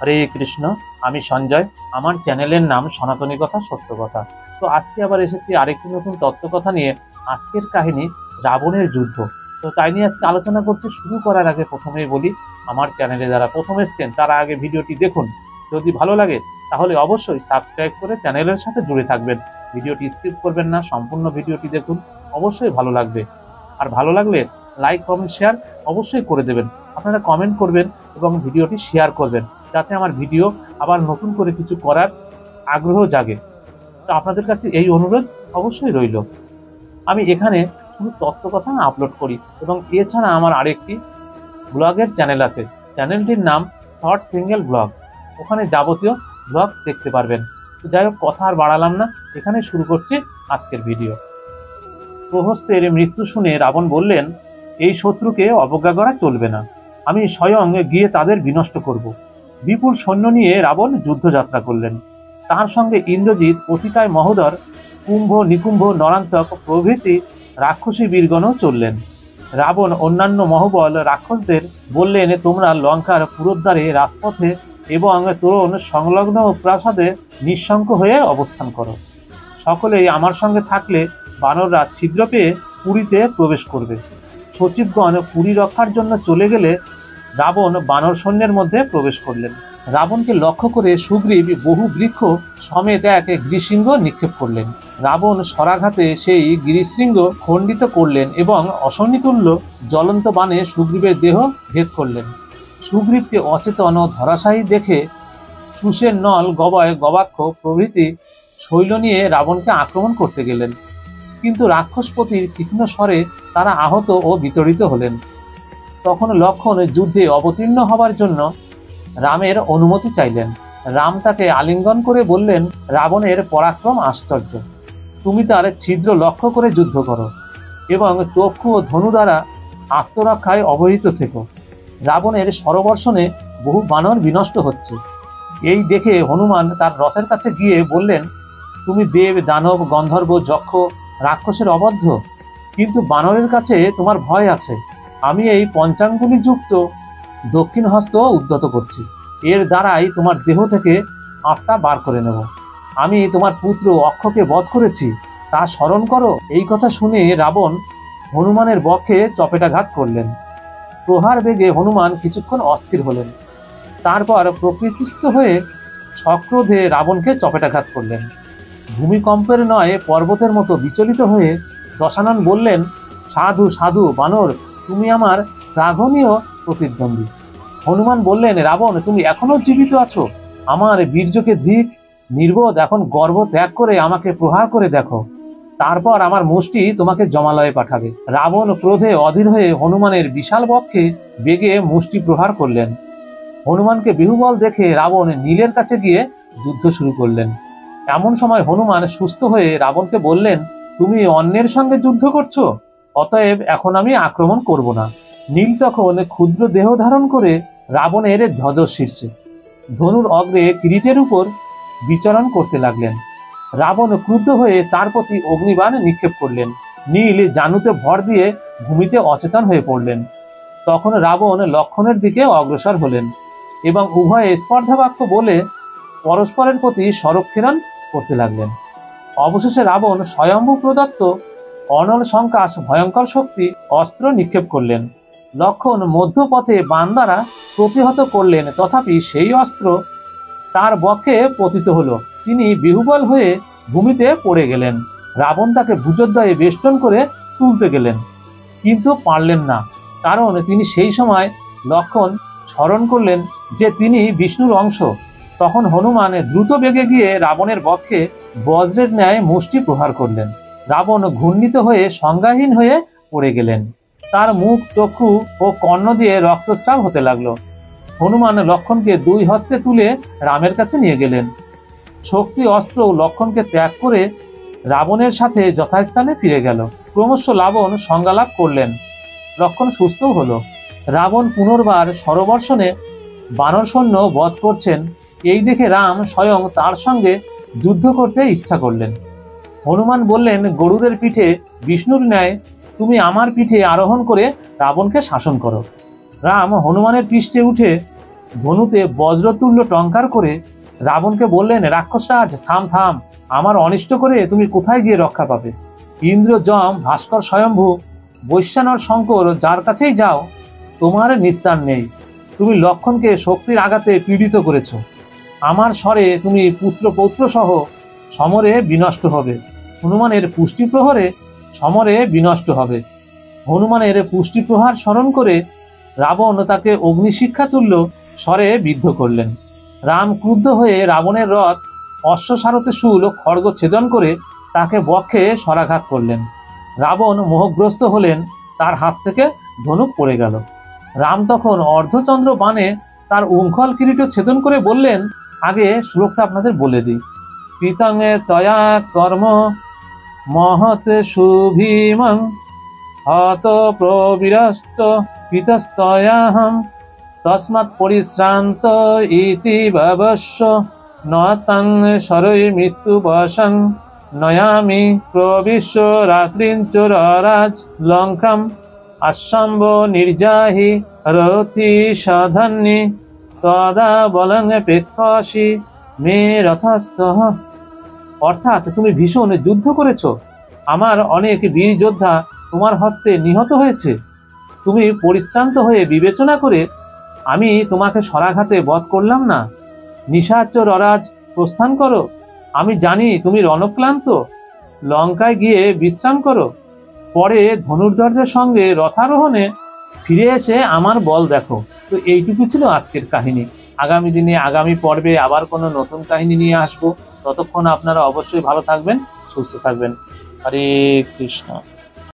হরে কৃষ্ণ। আমি সঞ্জয়। আমার চ্যানেলের নাম সনাতনী কথা সত্য কথা। তো আজকে আবার এসেছি আরেকটি নতুন তত্ত্বকথা নিয়ে। আজকের কাহিনী রাবণের যুদ্ধ। তো তাই নিয়ে আজকে আলোচনা করছি। শুরু করার আগে প্রথমেই বলি, আমার চ্যানেলে যারা প্রথম এসছেন তারা আগে ভিডিওটি দেখুন। যদি ভালো লাগে তাহলে অবশ্যই সাবস্ক্রাইব করে চ্যানেলের সাথে জুড়ে থাকবেন। ভিডিওটি স্কিপ করবেন না, সম্পূর্ণ ভিডিওটি দেখুন, অবশ্যই ভালো লাগবে। আর ভালো লাগলে লাইক কমেন্ট শেয়ার অবশ্যই করে দেবেন। আপনারা কমেন্ট করবেন এবং ভিডিওটি শেয়ার করবেন, যাতে আমার ভিডিও আবার নতুন করে কিছু করার আগ্রহ জাগে। তো আপনাদের কাছে এই অনুরোধ অবশ্যই রইল। আমি এখানে শুধু তত্ত্বকথা আপলোড করি এবং এছাড়া আমার আরেকটি ব্লগের চ্যানেল আছে। চ্যানেলটির নাম শর্ট সিঙ্গেল ব্লগ। ওখানে যাবতীয় ব্লগ দেখতে পারবেন। তো যাই হোক, কথা আর বাড়ালাম না, এখানে শুরু করছি আজকের ভিডিও। প্রহস্তের মৃত্যু শুনে রাবণ বললেন, এই শত্রুকে অবজ্ঞা করা চলবে না। আমি স্বয়ং গিয়ে তাদের বিনষ্ট করব। বিপুল সৈন্য নিয়ে রাবণ যুদ্ধযাত্রা করলেন। তার সঙ্গে ইন্দ্রজিৎ, অতিকায় মহোদর, কুম্ভ, নিকুম্ভ, নরান্তক প্রভৃতি রাক্ষসী বীরগণও চললেন। রাবণ অন্যান্য মহবল রাক্ষসদের বললেন, তোমরা লঙ্কার পুরোদ্বারে, রাজপথে এবং তোরণ সংলগ্ন প্রাসাদে নিঃশঙ্ক হয়ে অবস্থান করো। সকলেই আমার সঙ্গে থাকলে বানররা ছিদ্র পেয়ে পুরীতে প্রবেশ করবে। সচিবগণ পুরী রক্ষার জন্য চলে গেলে রাবণ বানর সৈন্যের মধ্যে প্রবেশ করলেন। রাবণকে লক্ষ্য করে সুগ্রীব বহু বৃক্ষ সমেত এক গিরিশৃঙ্গ নিক্ষেপ করলেন। রাবণ স্বরাঘাতে সেই গিরিশৃঙ্গ খণ্ডিত করলেন এবং অশনিতুল্য জ্বলন্ত বাণে সুগ্রীবের দেহ ভেদ করলেন। সুগ্রীবকে অচেতন ও ধরাশায়ী দেখে সুসেন, নল, গবয়, গবাক্ষ প্রভৃতি শৈল নিয়ে রাবণকে আক্রমণ করতে গেলেন। কিন্তু রাক্ষসপতির তীক্ষ্ণ স্বরে তারা আহত ও বিতরিত হলেন। তখন লক্ষ্মণ যুদ্ধে অবতীর্ণ হবার জন্য রামের অনুমতি চাইলেন। রাম তাকে আলিঙ্গন করে বললেন, রাবণের পরাক্রম আশ্চর্য। তুমি তার ছিদ্র লক্ষ্য করে যুদ্ধ করো এবং চক্ষু ও ধনু দ্বারা আত্মরক্ষায় অবহিত থেকো। রাবণের সরবর্ষণে বহু বানর বিনষ্ট হচ্ছে। এই দেখে হনুমান তার রথের কাছে গিয়ে বললেন, তুমি দেব, দানব, গন্ধর্ব, যক্ষ, রাক্ষসের অবদ্ধ, কিন্তু বানরের কাছে তোমার ভয় আছে। আমি এই পঞ্চাঙ্গুলি যুক্ত দক্ষিণ হস্ত উদ্যত করছি। এর দ্বারাই তোমার দেহ থেকে আত্মা বার করে নেব। আমি তোমার পুত্র অক্ষকে বধ করেছি, তা স্মরণ করো। এই কথা শুনে রাবণ হনুমানের বক্ষে চপেটাঘাত করলেন। প্রহার বেগে হনুমান কিছুক্ষণ অস্থির হলেন। তারপর প্রকৃতিস্থ হয়ে সক্রোধে রাবণকে চপেটাঘাত করলেন। ভূমিকম্পের নয় পর্বতের মতো বিচলিত হয়ে দশানন বললেন, সাধু সাধু বানর, তুমি আমার শ্লাঘনীয় প্রতিদ্বন্দ্বী। হনুমান বললেন, রাবণ, তুমি এখনো জীবিত আছো? আমার বীর্যকে ধিক, নির্বোধ, এখন গর্ব ত্যাগ করে আমাকে প্রহার করে দেখো, তারপর আমার মুষ্টি তোমাকে জমালয়ে পাঠাবে। রাবণ ক্রোধে অধীর হয়ে হনুমানের বিশাল বক্ষে বেগে মুষ্টি প্রহার করলেন। হনুমানকে বিহুবল দেখে রাবণ নীলের কাছে গিয়ে যুদ্ধ শুরু করলেন। এমন সময় হনুমান সুস্থ হয়ে রাবণকে বললেন, তুমি অন্যের সঙ্গে যুদ্ধ করছো, অতএব এখন আমি আক্রমণ করব না। নীল তখন ক্ষুদ্র দেহ ধারণ করে রাবণের ধ্বজ শীর্ষে ধনুর অগ্রে কিরীটের উপর বিচরণ করতে লাগলেন। রাবণ ক্রুদ্ধ হয়ে তার প্রতি অগ্নিবাণ নিক্ষেপ করলেন। নীল জানুতে ভর দিয়ে ভূমিতে অচেতন হয়ে পড়লেন। তখন রাবণ লক্ষ্মণের দিকে অগ্রসর হলেন এবং উভয়ে স্পর্ধাবাক্য বলে পরস্পরের প্রতি স্বরক্ষেরণ করতে লাগলেন। অবশেষে রাবণ স্বয়ম্ভু প্রদত্ত অনল সংকাশ ভয়ঙ্কর শক্তি অস্ত্র নিক্ষেপ করলেন। লক্ষ্মণ মধ্যপথে বাণ দ্বারা প্রতিহত করলেন, তথাপি সেই অস্ত্র তার বক্ষে পতিত হলো। তিনি বিহুবল হয়ে ভূমিতে পড়ে গেলেন। রাবণ তাকে ভুজদ্বয়ে বেষ্টন করে তুলতে গেলেন, কিন্তু পারলেন না, কারণ তিনি সেই সময় লক্ষ্মণ স্মরণ করলেন যে তিনি বিষ্ণুর অংশ। তখন হনুমান দ্রুত বেগে গিয়ে রাবণের বক্ষে বজ্রের ন্যায় মুষ্টি প্রহার করলেন। রাবণ ঘূর্ণিত হয়ে সংজ্ঞাহীন হয়ে পড়ে গেলেন। তার মুখ, চক্ষু ও কর্ণ দিয়ে রক্তস্রাব হতে লাগলো। হনুমান লক্ষ্মণকে দুই হস্তে তুলে রামের কাছে নিয়ে গেলেন। শক্তি অস্ত্র লক্ষ্মণকে ত্যাগ করে রাবণের সাথে যথাস্থানে ফিরে গেল। ক্রমশ রাবণ সংজ্ঞালাভ করলেন। লক্ষ্মণ সুস্থও হলো। রাবণ পুনর্বার সরবর্ষণে বানর সৈন্য বধ করছেন, এই দেখে রাম স্বয়ং তার সঙ্গে যুদ্ধ করতে ইচ্ছা করলেন। হনুমান বললেন, গরুরের পিঠে বিষ্ণুর ন্যায় তুমি আমার পিঠে আরোহণ করে রাবণকে শাসন করো। রাম হনুমানের পৃষ্ঠে উঠে ধনুতে বজ্রতুল্য টঙ্কার করে রাবণকে বললেন, রাক্ষসরাজ থাম থাম, আমার অনিষ্ট করে তুমি কোথায় গিয়ে রক্ষা পাবে? ইন্দ্র, যম, ভাস্কর স্বয়ম্ভু, বৈশ্বানর, শঙ্কর, যার কাছেই যাও তোমার নিস্তার নেই। তুমি লক্ষণকে শক্তির আঘাতে পীড়িত করেছ। আমার স্বরে তুমি পুত্র পৌত্র সহ সমরে বিনষ্ট হবে। হনুমানের পুষ্টি প্রহরে সমরে বিনষ্ট হবে। হনুমানের পুষ্টি প্রহার স্মরণ করে রাবণ তাকে অগ্নিশিক্ষা তুল্য স্বরে বিদ্ধ করলেন। রাম ক্রুদ্ধ হয়ে রাবণের রথ, অশ্বসারথে শূল ও খড়গ ছেদন করে তাকে বক্ষে শরাঘাত করলেন। রাবণ মোহগ্রস্ত হলেন, তার হাত থেকে ধনুক পড়ে গেল। রাম তখন অর্ধচন্দ্র বাণে তার উঙ্খল কিরীট ছেদন করে বললেন, আগে শ্লোকটা আপনাদের বলে দিই। কৃতঙে তয়া কর্ম মহৎ শুভীমং হত প্রবীরশ্চ কৃতস্তয়াহং তস্মাৎ পরিশ্রান্ত ইতি ভাবস্য ন তং শরৈ মৃত্যুবশং নয়ামি প্রবিশ্য রাত্রিঞ্চ রাজ লঙ্কাম আশম্ব নির্যাহি রথি সাধান্যি তদা বলং প্রেক্ষসি মে রথস্থ। অর্থাৎ তুমি ভীষণ যুদ্ধ করেছ, আমার অনেক বীর যোদ্ধা তোমার হস্তে নিহত হয়েছে। তুমি পরিশ্রান্ত হয়ে বিবেচনা করে আমি তোমাকে শরাঘাতে বধ করলাম না। নিশাচর অরাজ, প্রস্থান করো। আমি জানি তুমি রণক্লান্ত, লঙ্কায় গিয়ে বিশ্রাম করো। পরে ধনুর্ধর্যের সঙ্গে রথারোহণে ফিরে এসে আমার বল দেখো। তো এইটুকু ছিল আজকের কাহিনী। আগামী দিনে আগামী পর্বে আবার কোনো নতুন কাহিনী নিয়ে আসবো। ততক্ষণ আপনারা অবশ্যই ভালো থাকবেন, সুস্থ থাকবেন। হরে কৃষ্ণ।